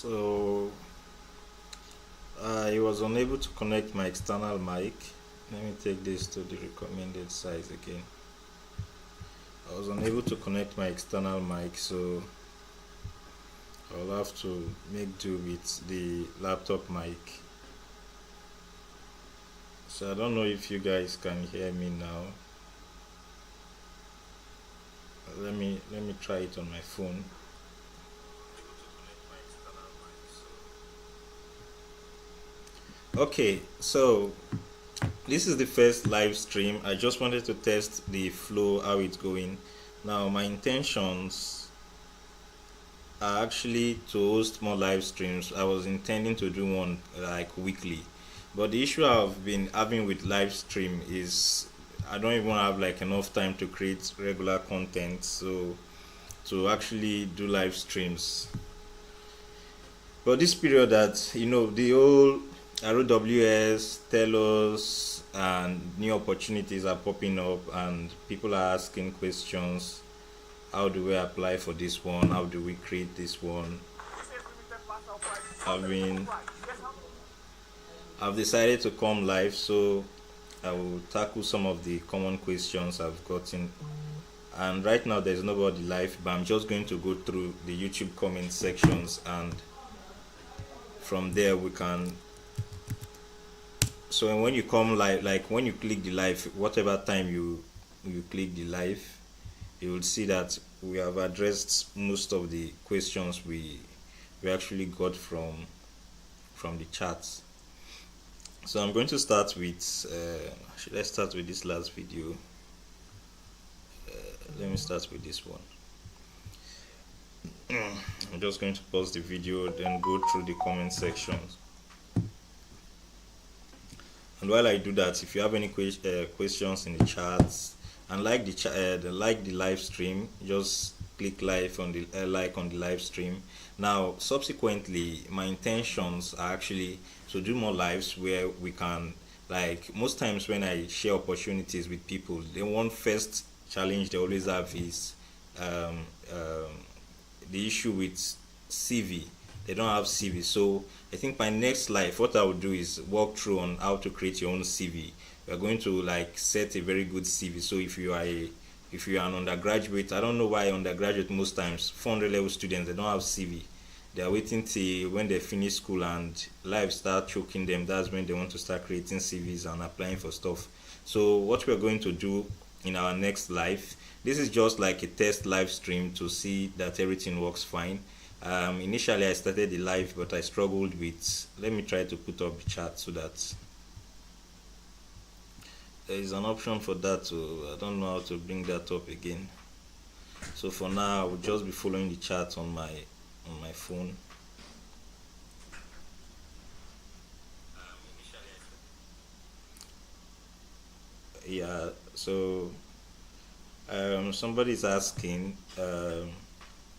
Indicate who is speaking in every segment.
Speaker 1: So I was unable to connect my external mic. Let me take this to the recommended size again. I was unable to connect my external mic, so I'll have to make do with the laptop mic. So I don't know if you guys can hear me now. Let me try it on my phone. Okay, so this is the first live stream. I just wanted to test the flow, how it's going. Now my intentions are actually to host more live streams. I was intending to do one like weekly, but the issue I've been having with live stream is I don't even have like enough time to create regular content, so to actually do live streams. But this period that the whole RWS, Telus, and new opportunities are popping up, and people are asking questions. How do we apply for this one? How do we create this one? I mean, I've decided to come live, so I will tackle some of the common questions I've gotten. And right now there's nobody live, but I'm just going to go through the YouTube comment sections, and from there we can. So when you come live, like when you click the live, whatever time you click the live, you will see that we have addressed most of the questions we actually got from the chats. So I'm going to start with should I start with this last video? Let me start with this one. I'm just going to pause the video, then go through the comment sections. And while I do that, if you have any questions in the chats and like the live stream, just click live on the like on the live stream. Now subsequently, my intentions are actually to do more lives where we can, like most times when I share opportunities with people, the one first challenge they always have is the issue with CV. They don't have CV. So I think my next live, what I will do is walk through on how to create your own CV. We are going to like set a very good CV. So if you are an undergraduate, I don't know why undergraduate most times 400 level students, they don't have CV. They are waiting till when they finish school and life start choking them. That's when they want to start creating CVs and applying for stuff. So what we are going to do in our next live, this is just like a test live stream to see that everything works fine. Initially I started the live, but I struggled with, let me try to put up the chat so that there is an option for that, so I don't know how to bring that up again. So for now I will just be following the chat on my phone. Yeah, so somebody is asking,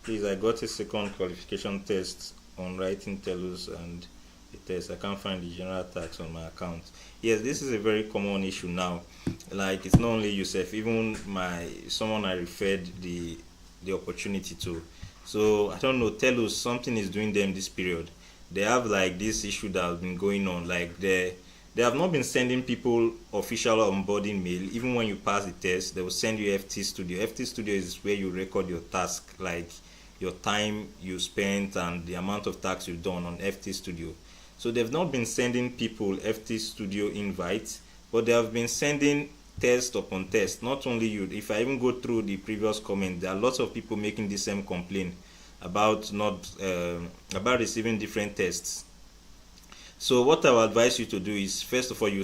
Speaker 1: please, I got a second qualification test on writing Telus and the test. I can't find the general tax on my account. Yes, this is a very common issue now. Like it's not only yourself, even someone I referred the opportunity to. So I don't know, Telus, something is doing them this period. They have like this issue that has been going on. Like they have not been sending people official onboarding mail. Even when you pass the test, they will send you FT Studio. FT Studio is where you record your task, like your time you spent and the amount of tasks you've done on FT Studio. So they've not been sending people FT Studio invites, but they have been sending test upon test. Not only you, if I even go through the previous comment, there are lots of people making the same complaint about not about receiving different tests. So what I will advise you to do is, first of all, you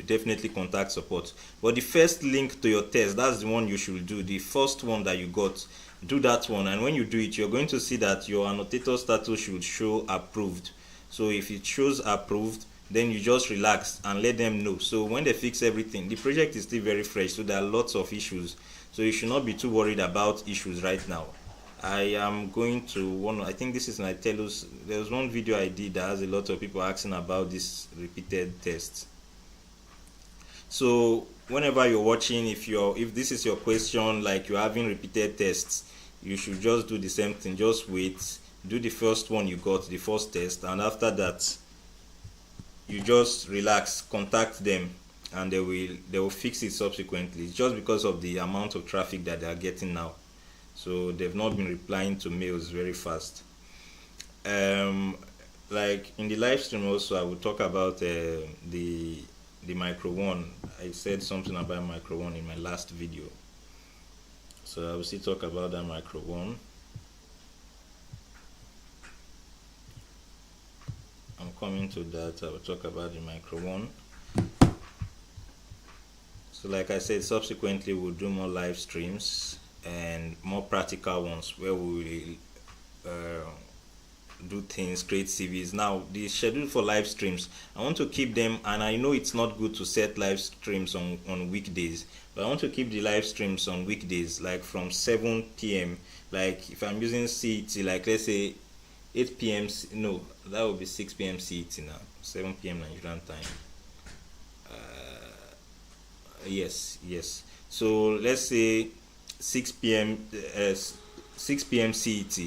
Speaker 1: definitely contact support. But the first link to your test, that's the one you should do. The first one that you got, do that one. And when you do it, you're going to see that your annotator status should show approved. So if it shows approved, then you just relax and let them know. So when they fix everything, the project is still very fresh, so there are lots of issues. So you should not be too worried about issues right now. I am going to I think this is my Telus. There was one video I did that has a lot of people asking about this repeated tests. So whenever you're watching, if this is your question, like you're having repeated tests, you should just do the same thing. Just wait, do the first one you got, the first test, and after that you just relax, contact them, and they will fix it subsequently. It's just because of the amount of traffic that they are getting now, so they've not been replying to mails very fast. Like in the live stream also, I will talk about the Micro1. I said something about Micro1 in my last video, so I will still talk about that Micro1. I'm coming to that. I will talk about the Micro1. So like I said, subsequently we'll do more live streams and more practical ones where we will do things, create CVs. Now the schedule for live streams, I want to keep them, and I know it's not good to set live streams on weekdays, but I want to keep the live streams on weekdays, like from 7 p.m. like if I'm using CET, like let's say 8 p.m. no, that would be 6 p.m. CET now, 7 p.m. Nigerian time. Yes. So let's say 6 p.m. 6 p.m. CET,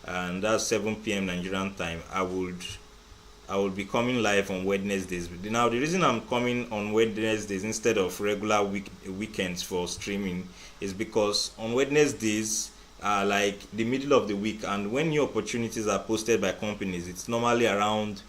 Speaker 1: and that's 7 p.m. Nigerian time. I would be coming live on Wednesdays. Now the reason I'm coming on Wednesdays instead of regular weekends for streaming is because on Wednesdays are like the middle of the week, and when new opportunities are posted by companies, it's normally around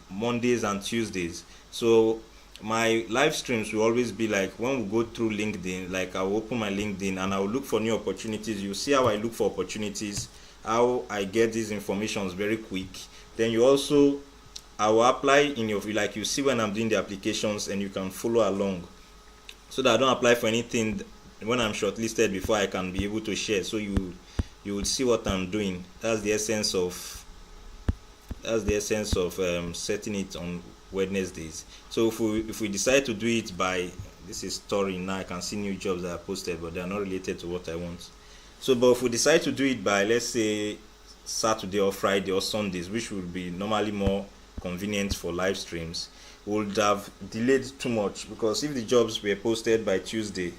Speaker 1: Mondays and Tuesdays. So my live streams will always be like when we go through LinkedIn, like I'll open my LinkedIn and I'll look for new opportunities. You see how I look for opportunities, how I get these informations very quick. Then I will apply in your, like you see when I'm doing the applications, and you can follow along so that I don't apply for anything when I'm shortlisted before I can be able to share. So you will see what I'm doing. That's the essence of setting it on Wednesdays. So if we decide to do it by, this is story now, I can see new jobs that are posted, but they are not related to what I want. So but if we decide to do it by, let's say, Saturday or Friday or Sundays, which would be normally more convenient for live streams, would have delayed too much, because if the jobs were posted by Tuesday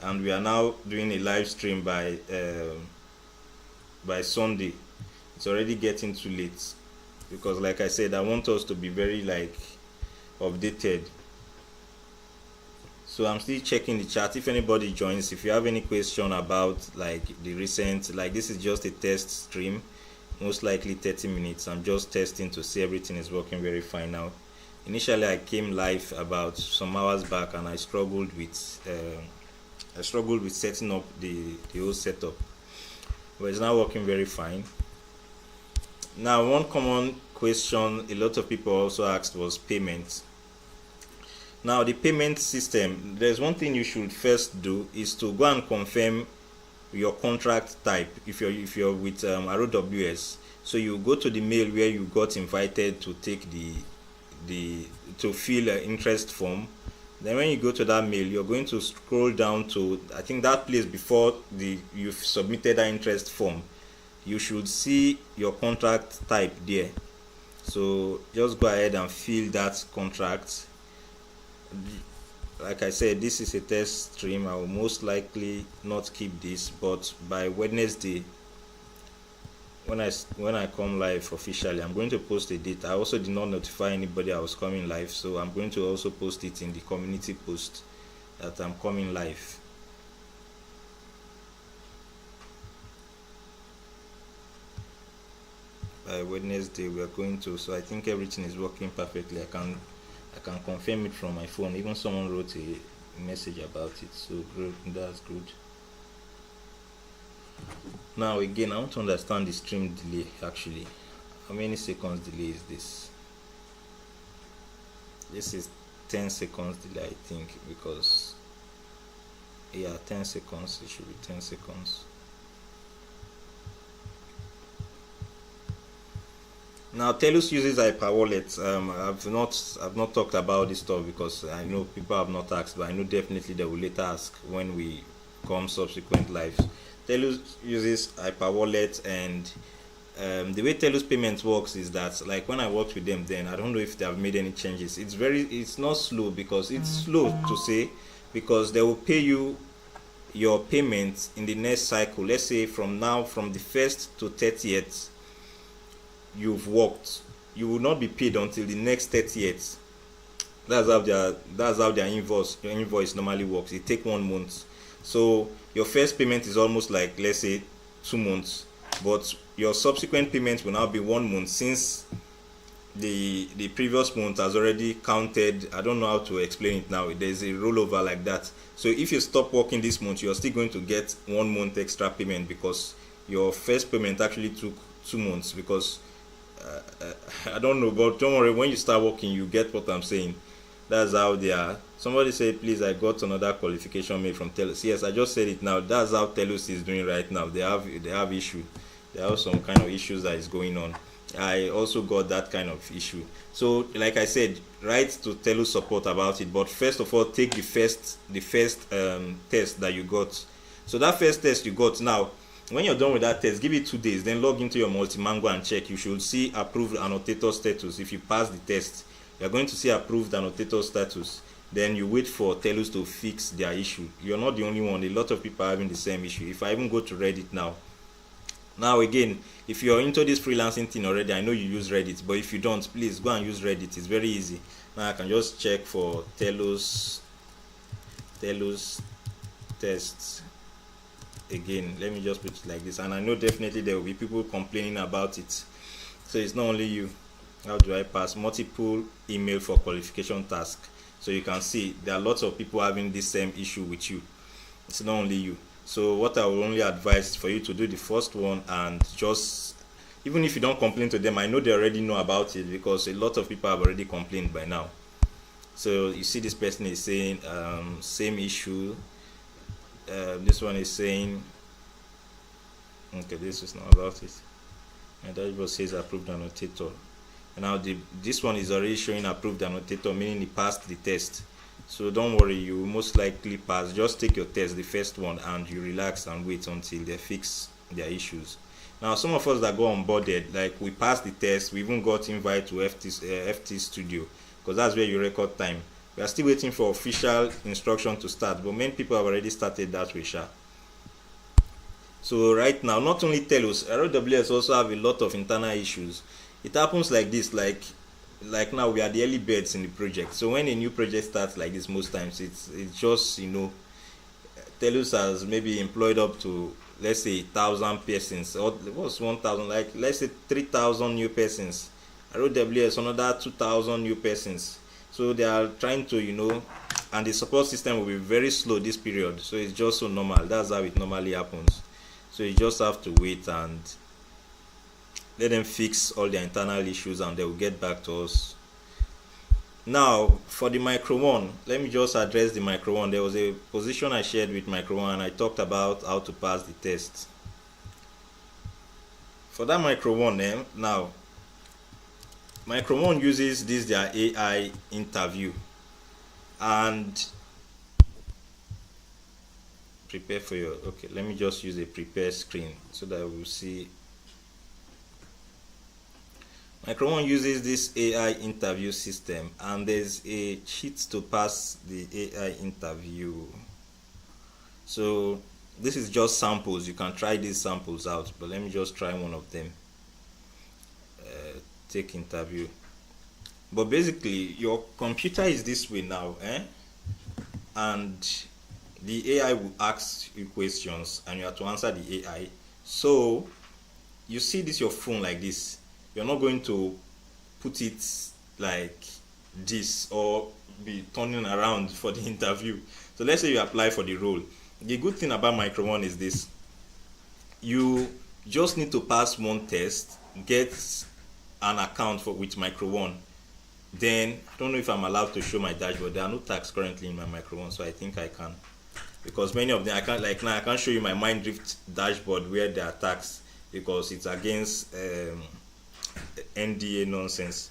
Speaker 1: and we are now doing a live stream by Sunday, it's already getting too late. Because like I said, I want us to be very like updated. So I'm still checking the chat. If anybody joins, if you have any question about like the recent, like this is just a test stream, most likely 30 minutes. I'm just testing to see everything is working very fine now. Initially I came live about some hours back, and I struggled with setting up the whole setup, but it's now working very fine. Now, one common question a lot of people also asked was payment. Now, the payment system, there's one thing you should first do is to go and confirm your contract type if you're with RWS. So you go to the mail where you got invited to take to fill an interest form. Then when you go to that mail, you're going to scroll down to, I think, that place before you've submitted that interest form. You should see your contract type there. So just go ahead and fill that contract. Like I said, this is a test stream. I will most likely not keep this, but by Wednesday, when I come live officially, I'm going to post a date. I also did not notify anybody I was coming live, so I'm going to also post it in the community post that I'm coming live. By Wednesday we are going to, so I think everything is working perfectly. I can confirm it from my phone. Even someone wrote a message about it, so good. That's good. Now again, I want to understand the stream delay. Actually, how many seconds delay is this? This is 10 seconds delay, I think, because 10 seconds. It should be 10 seconds. Now, Telus uses hyperwallets. I've not talked about this stuff because I know people have not asked, but I know definitely they will later ask when we come subsequent lives. Telus uses hyperwallet, and the way Telus payments works is that, like when I worked with them then, I don't know if they have made any changes. It's not slow, because it's slow to say, because they will pay you your payments in the next cycle, let's say from now, from the 1st to 30th you've worked, you will not be paid until the next 30th. That's how their invoice normally works. It take 1 month. So your first payment is almost like, let's say, 2 months, but your subsequent payments will now be 1 month, since the previous month has already counted. I don't know how to explain it now. There's a rollover like that. So if you stop working this month, you're still going to get 1 month extra payment, because your first payment actually took 2 months. Because I don't know, but don't worry, when you start working you get what I'm saying. That's how they are. Somebody said, please, I got another qualification mail from Telus. Yes, I just said it now. That's how Telus is doing right now. They have issue. They have some kind of issues that is going on. I also got that kind of issue. So like I said, write to Telus support about it. But first of all, take the first test that you got. So that first test you got, now when you're done with that test, give it 2 days, then log into your multi-mango and check. You should see approved annotator status. If you pass the test, you're going to see approved annotator status. Then you wait for Telus to fix their issue. You're not the only one. A lot of people are having the same issue. If I even go to Reddit now again, if you're into this freelancing thing already, I know you use Reddit, but if you don't, please go and use Reddit. It's very easy. Now I can just check for Telus tests again. Let me just put it like this, and I know definitely there will be people complaining about it. So it's not only you. How do I pass multiple email for qualification task? So you can see there are lots of people having this same issue with you. It's not only you. So what I will only advise for you to do the first one, and just, even if you don't complain to them, I know they already know about it, because a lot of people have already complained by now. So you see this person is saying same issue. This one is saying, okay, this is not about it. And dashboard says approved annotator. Now this one is already showing approved annotator, meaning he passed the test. So don't worry, you will most likely pass. Just take your test, the first one, and you relax and wait until they fix their issues. Now some of us that go onboarded, like we passed the test, we even got invite to FT Studio, because that's where you record time. We are still waiting for official instruction to start, but many people have already started that way. So right now, not only Telus, RWS also have a lot of internal issues. It happens like this, like now we are the early birds in the project. So when a new project starts like this, most times it's just, Telus has maybe employed up to, let's say, 1,000 persons, or what's 1,000, like let's say 3,000 new persons. RWS another 2,000 new persons. So they are trying to, and the support system will be very slow this period. So it's just so normal. That's how it normally happens. So you just have to wait and let them fix all their internal issues, and they will get back to us. Now for the Micro1, let me just address the Micro1. There was a position I shared with Micro1, and I talked about how to pass the test. For that Micro1, now Micro1 uses this their AI interview, and prepare for your, okay, let me just use a prepare screen so that we'll see. Micro1 uses this AI interview system, and there's a cheat to pass the AI interview. So this is just samples. You can try these samples out, but let me just try one of them. Take interview. But basically your computer is this way now, and the AI will ask you questions and you have to answer the AI. So you see this your phone like this, you're not going to put it like this or be turning around for the interview. So let's say you apply for the role. The good thing about Micro1 is this: you just need to pass one test, get an account with Micro1. Then I don't know if I'm allowed to show my dashboard. There are no tags currently in my Micro1, so I think I can, because many of them I can't. Like now I can't show you my Minddrift dashboard where there are tags, because it's against NDA nonsense.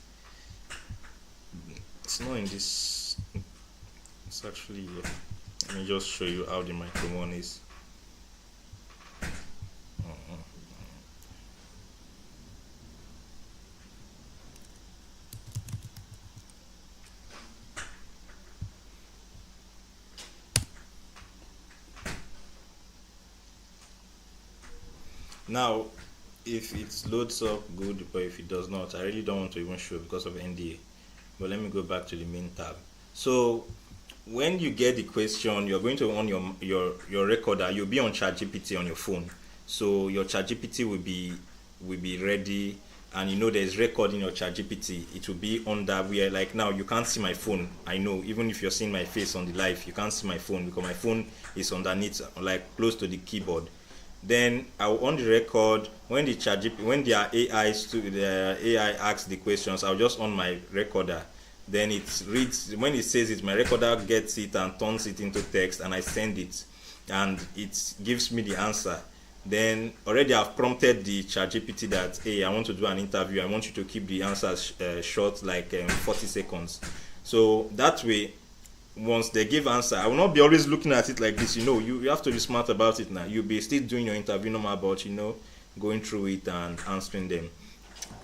Speaker 1: It's not in this. It's actually here. Let me just show you how the Micro1 is. Now, if it loads up, good, but if it does not, I really don't want to even show because of NDA. But let me go back to the main tab. So when you get the question, you're going to on your recorder. You'll be on ChatGPT on your phone, so your ChatGPT will be ready, and there's record in your ChatGPT. It will be on that where, like, now you can't see my phone. I know, even if you're seeing my face on the live, you can't see my phone because my phone is underneath, like close to the keyboard. Then I will on the record when the ChatGPT, when the AI asks the questions, I'll just on my recorder. Then it reads, when it says it, my recorder gets it and turns it into text, and I send it, and it gives me the answer. Then already I've prompted the ChatGPT that, hey, I want to do an interview. I want you to keep the answers short, like 40 seconds. So that way, once they give answer, I will not be always looking at it like this. You have to be smart about it now. You'll be still doing your interview no matter about, going through it and answering them.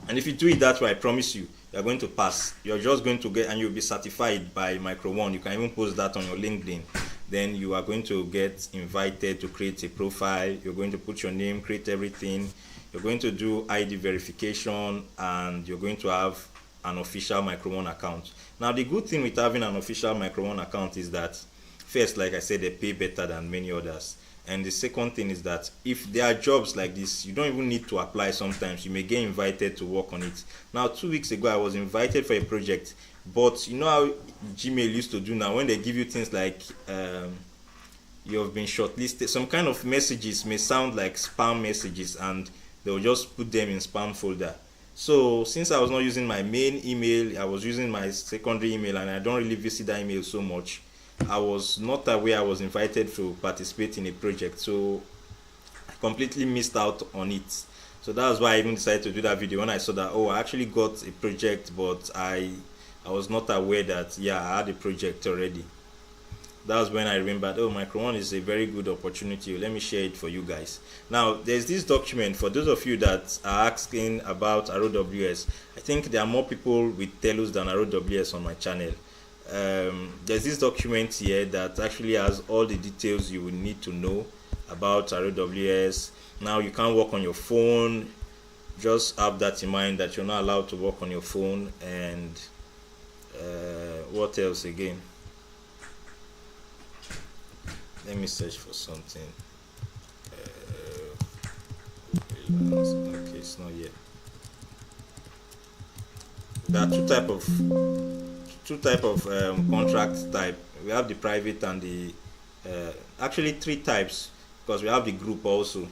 Speaker 1: And if you do it that way, I promise you're going to pass. You're just going to get, and you'll be certified by Micro1. You can even post that on your LinkedIn. Then you are going to get invited to create a profile. You're going to put your name, create everything. You're going to do ID verification, and you're going to have an official Micro1 account. Now, the good thing with having an official Micro1 account is that, first, like I said, they pay better than many others. And the second thing is that if there are jobs like this, you don't even need to apply sometimes. You may get invited to work on it. Now, 2 weeks ago, I was invited for a project. But you know how Gmail used to do now, when they give you things like you have been shortlisted, some kind of messages may sound like spam messages, and they'll just put them in spam folder. So since I was not using my main email, I was using my secondary email, and I don't really visit that email so much. I was not aware I was invited to participate in a project, so I completely missed out on it. So that's why I even decided to do that video when I saw that, oh, I actually got a project, but I was not aware that, yeah, I had a project already. That was when I remembered, oh, Micro1 is a very good opportunity. Let me share it for you guys. Now, there's this document for those of you that are asking about RWS. I think there are more people with Telus than RWS on my channel. There's this document here that actually has all the details you will need to know about RWS. Now, you can't work on your phone. Just have that in mind, that you're not allowed to work on your phone. And what else again? Let me search for something. Okay, it's not yet. There are two type of contract type. We have the private and the actually 3 types, because we have the group also.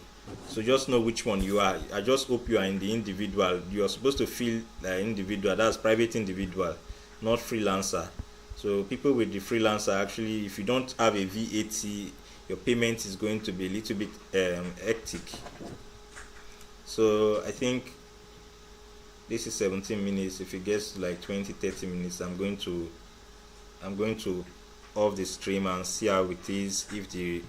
Speaker 1: So just know which one you are. I just hope you are in the individual. You are supposed to feel individual. That's private individual, not freelancer. So people with the freelancer, actually, if you don't have a VAT, your payment is going to be a little bit hectic. So I think this is 17 minutes. If it gets to like 20-30 minutes, I'm going to off the stream and see how it is, if the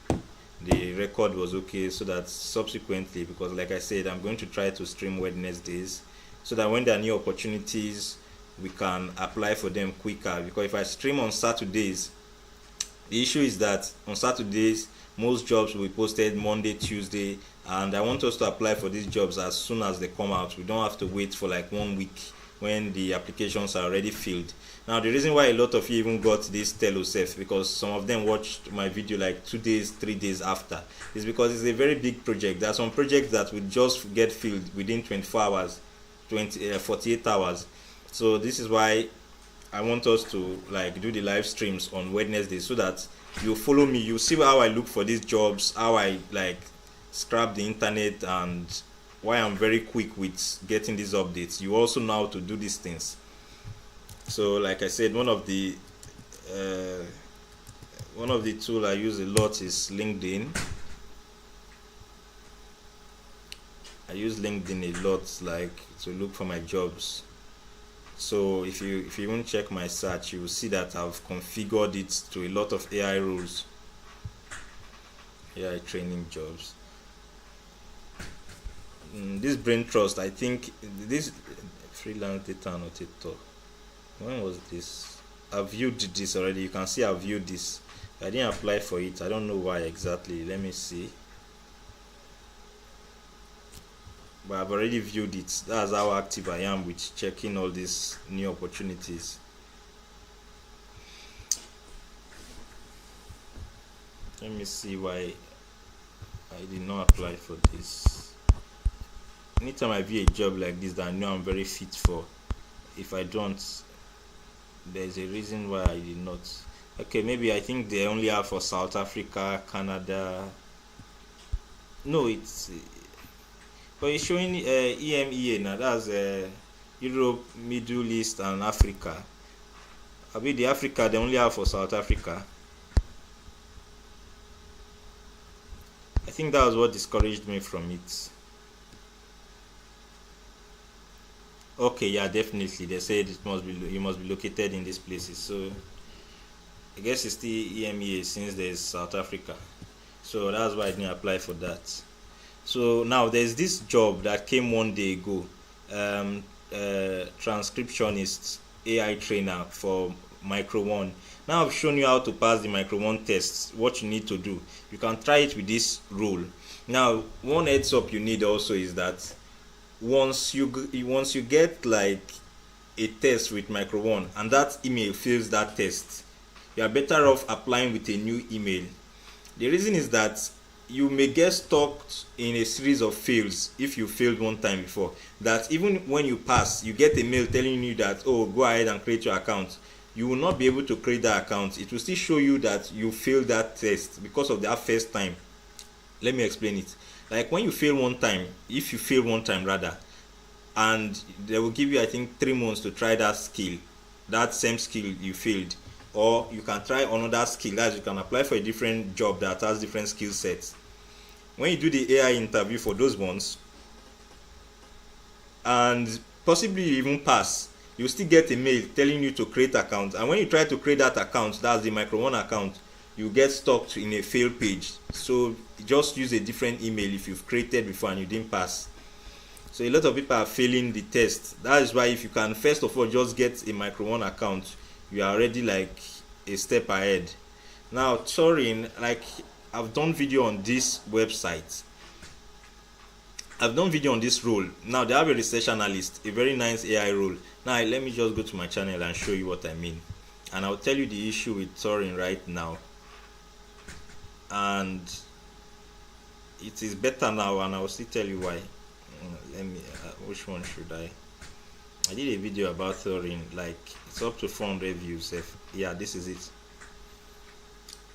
Speaker 1: record was okay, so that subsequently, because like I said, I'm going to try to stream Wednesdays, so that when there are new opportunities, we can apply for them quicker. Because if I stream on Saturdays, the issue is that on Saturdays most jobs will be posted Monday, Tuesday, and I want us to apply for these jobs as soon as they come out. We don't have to wait for like 1 week when the applications are already filled. Now, the reason why a lot of you even got this Telus, because some of them watched my video like 2 days, 3 days after, is because it's a very big project. There are some projects that will just get filled within 24 hours, 48 hours. So this is why I want us to like do the live streams on Wednesday, so that you follow me, you see how I look for these jobs, how I like scrap the internet, and why I'm very quick with getting these updates. You also know how to do these things. So like I said, one of the tool I use a lot is LinkedIn. I use LinkedIn a lot, like to look for my jobs. So if you even check my search, you will see that I've configured it to a lot of AI rules, AI training jobs. This brain trust, I think this freelance data annotator, when was this? I've viewed this already. You can see I've viewed this. I didn't apply for it. I don't know why exactly. Let me see. but I've already viewed it. That's how active I am with checking all these new opportunities. Let me see why I did not apply for this. Anytime I view a job like this that I know I'm very fit for, if I don't, there's a reason why I did not. Okay, maybe I think they only have for South Africa, Canada. No, but it's showing EMEA now. That's Europe, Middle East, and Africa. I mean, the Africa they only have for South Africa. I think that was what discouraged me from it. Okay, yeah, definitely. They said you must be located in these places. So I guess it's still EMEA since there's South Africa. So that's why I didn't apply for that. So now there's this job that came one day ago. Transcriptionist AI trainer for Micro1. Now I've shown you how to pass the Micro1 tests, what you need to do. You can try it with this role. Now, one heads up you need also is that once you get like a test with Micro1 and that email fails that test, you are better off applying with a new email. The reason is that you may get stuck in a series of fails if you failed one time before. That even when you pass, you get a mail telling you that, oh, go ahead and create your account. You will not be able to create that account. It will still show you that you failed that test because of that first time. Let me explain it. Like when you fail one time, if you fail one time rather, and they will give you I think 3 months to try that skill, that same skill you failed, or you can try another skill, that you can apply for a different job that has different skill sets. When you do the AI interview for those ones and possibly you even pass, you still get a mail telling you to create account, and when you try to create that account, that's the Micro1 account, you get stuck in a fail page. So just use a different email if you've created before and you didn't pass. So a lot of people are failing the test. That is why if you can first of all just get a Micro1 account, you are already like a step ahead. Now Turing, like I've done video on this website. I've done video on this role. Now they have a research analyst, a very nice AI role. Now let me just go to my channel and show you what I mean. And I'll tell you the issue with Turing right now. And it is better now, and I'll still tell you why. Let me which one should I did a video about Turing, like it's up to 400 views. Yeah, this is it.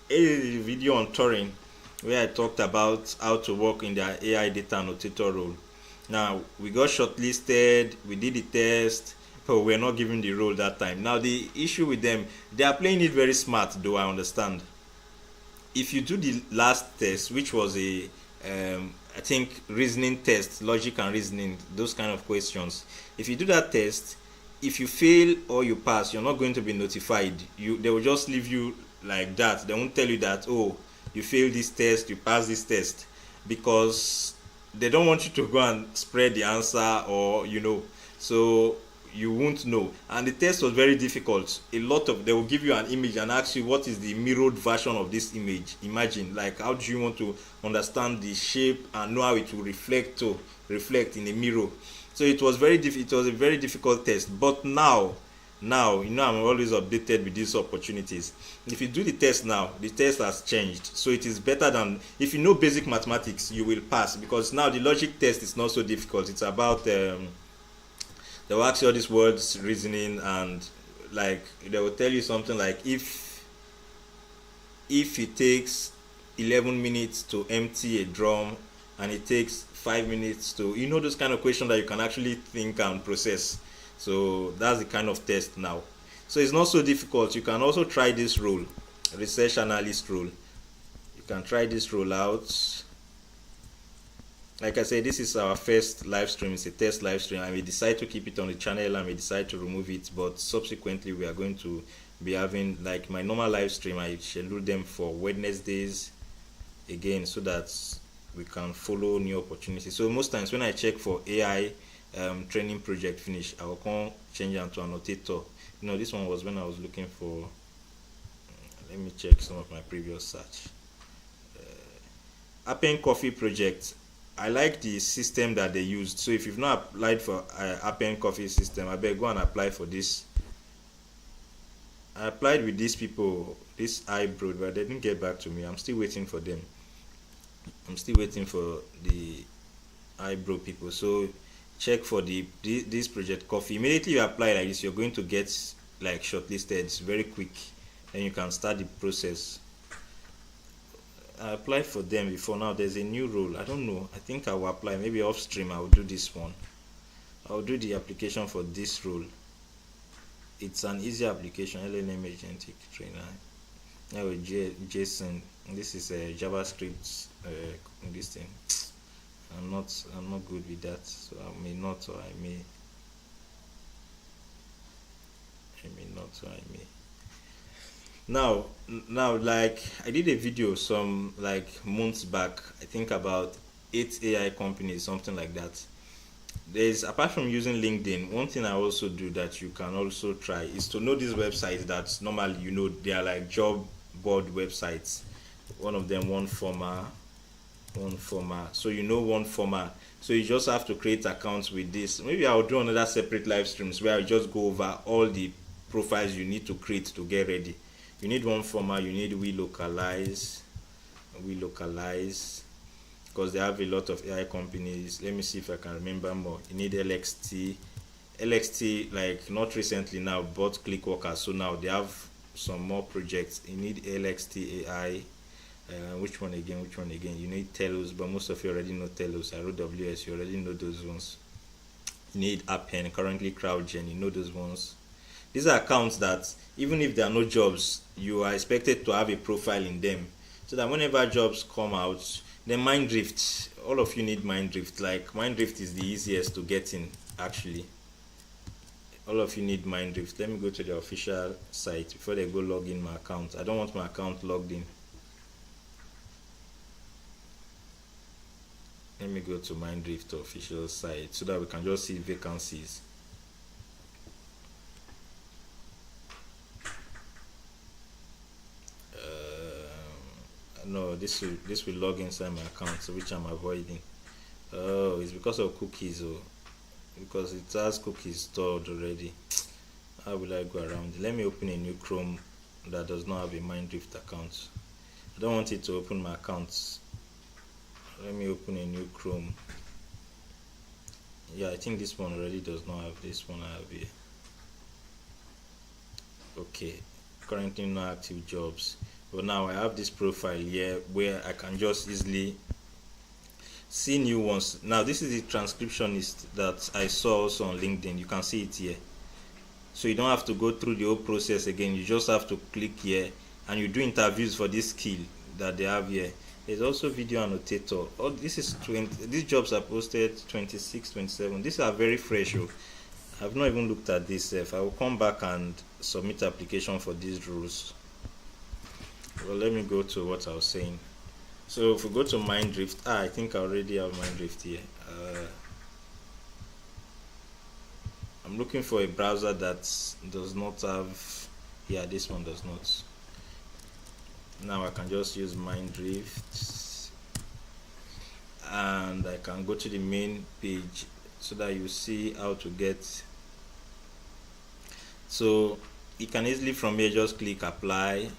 Speaker 1: A video on Turing where I talked about how to work in the AI data annotator role. Now we got shortlisted, we did the test, but we're not given the role that time. Now the issue with them, they are playing it very smart, though I understand. If you do the last test, which was a I think reasoning test, logic and reasoning, those kind of questions, if you do that test, if you fail or you pass, you're not going to be notified. They will just leave you like that. They won't tell you that, oh, you failed this test, you passed this test, because they don't want you to go and spread the answer, or so you won't know. And the test was very difficult. They will give you an image and ask you what is the mirrored version of this image. Imagine, like, how do you want to understand the shape and know how it will reflect in a mirror. So it was it was a very difficult test. But now I'm always updated with these opportunities. If you do the test now, the test has changed, so it is better than if you know basic mathematics, you will pass, because now the logic test is not so difficult. It's about they will ask you all these words, reasoning, and like they will tell you something like if it takes 11 minutes to empty a drum and it takes 5 minutes to, those kind of questions that you can actually think and process. So that's the kind of test now. So it's not so difficult. You can also try this role, research analyst role. You can try this role out. Like I said, this is our first live stream. It's a test live stream. I may decide to keep it on the channel. I may decide to remove it, but subsequently we are going to be having, like, my normal live stream. I schedule them for Wednesdays again, so that we can follow new opportunities. So most times when I check for AI training project finish, I will come change it to annotator. This one was when I was looking for, let me check some of my previous search. Appen Coffee project, I like the system that they used. So if you've not applied for Appen Coffee system, I better go and apply for this. I applied with these people, this eyebrow, but they didn't get back to me. I'm still waiting for them. I'm still waiting for the eyebrow people. So check for this project coffee. Immediately you apply like this, you're going to get like shortlisted. It's very quick. Then you can start the process. I applied for them before. Now there's a new role. I don't know. I think I will apply. Maybe off stream I will do this one. I'll do the application for this role. It's an easy application. LLM agentic trainer. Now with JSON. This is a JavaScript. This thing. I'm not good with that. So I may not, or I may not, or I may. Now like I did a video some like months back, I think about 8 AI companies, something like that. There's, apart from using LinkedIn, one thing I also do that you can also try is to know these websites that normally they are like job board websites. One of them, one former. So one former. So you just have to create accounts with this. Maybe I'll do another separate live streams where I just go over all the profiles you need to create to get ready. You need one former, you need we localize, because they have a lot of AI companies. Let me see if I can remember more. You need LXT, like not recently now, but Clickworkers. So now they have some more projects. You need LXT AI. Which one again? You need Telus, but most of you already know Telus. RWS, you already know those ones. You need Appen, currently CrowdGen, you know those ones. These are accounts that even if there are no jobs, you are expected to have a profile in them, so that whenever jobs come out, then Minddrift, all of you need Minddrift. Like Minddrift is the easiest to get in, actually. All of you need Minddrift. Let me go to the official site before they go log in my account. I don't want my account logged in. Let me go to Minddrift official site so that we can just see vacancies. No, this will log inside my account, so which I'm avoiding. Oh, it's because of cookies. Because it has cookies stored already. How will I go around? Let me open a new Chrome that does not have a Minddrift account. I don't want it to open my accounts. Let me open a new Chrome. Yeah, I think this one already does not have. This one I have here. Okay, currently no active jobs. But now I have this profile here where I can just easily see new ones. Now this is the transcriptionist that I saw also on LinkedIn. You can see it here. So you don't have to go through the whole process again. You just have to click here and you do interviews for this skill that they have here. There's also video annotator. Oh, this is 20. These jobs are posted 26, 27. These are very fresh. I've not even looked at this. If I will come back and submit application for these roles. Well, let me go to what I was saying. So if we go to Minddrift, I think I already have Minddrift here. I'm looking for a browser that does not have. Yeah, this one does not. Now I can just use Minddrift, and I can go to the main page so that you see how to get. So you can easily from here just click apply.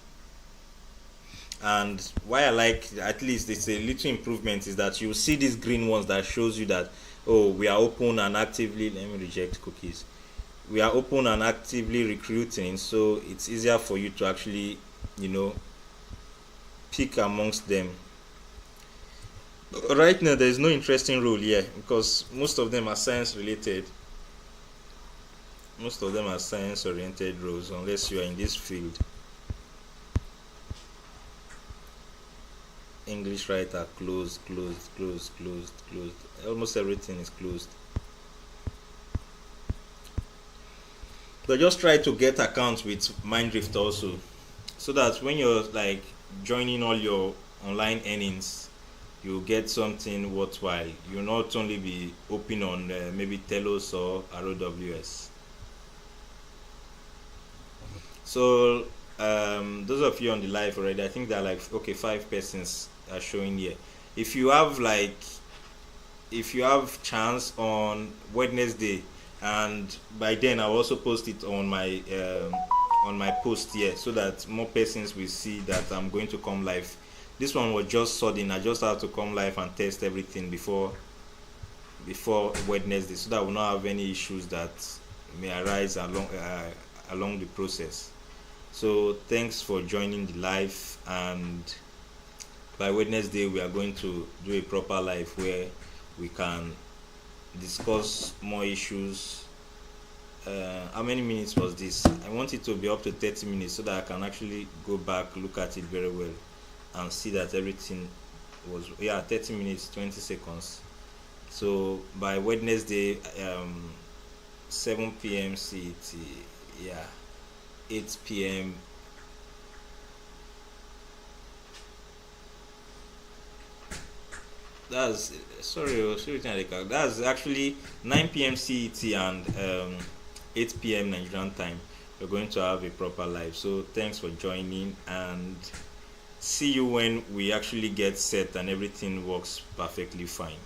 Speaker 1: And why I like, at least it's a little improvement, is that you see these green ones that shows you that, oh, we are open and actively, let me reject cookies, we are open and actively recruiting. So it's easier for you to actually pick amongst them. Right now there is no interesting role here because most of them are science related. Most of them are science oriented roles, unless you are in this field. English writer closed. Almost everything is closed. But just try to get accounts with Minddrift also, so that when you're like joining all your online earnings, you get something worthwhile. You'll not only be open on maybe Telus or RWS. So those of you on the live already, I think there are like 5 persons are showing here. If you have like if you have chance on Wednesday, and by then I'll also post it on my post here, so that more persons will see that I'm going to come live. This one was just sudden. I just have to come live and test everything before Wednesday, so that we will not have any issues that may arise along the process. So thanks for joining the live, and by Wednesday we are going to do a proper live where we can discuss more issues. How many minutes was this? I want it to be up to 30 minutes so that I can actually go back, look at it very well, and see that everything was, yeah, 30 minutes 20 seconds. So by Wednesday, 7 p.m. CET, yeah, 8 p.m. That's that's actually 9 p.m. CET and 8 p.m. Nigerian time. We're going to have a proper live. So thanks for joining, and see you when we actually get set and everything works perfectly fine.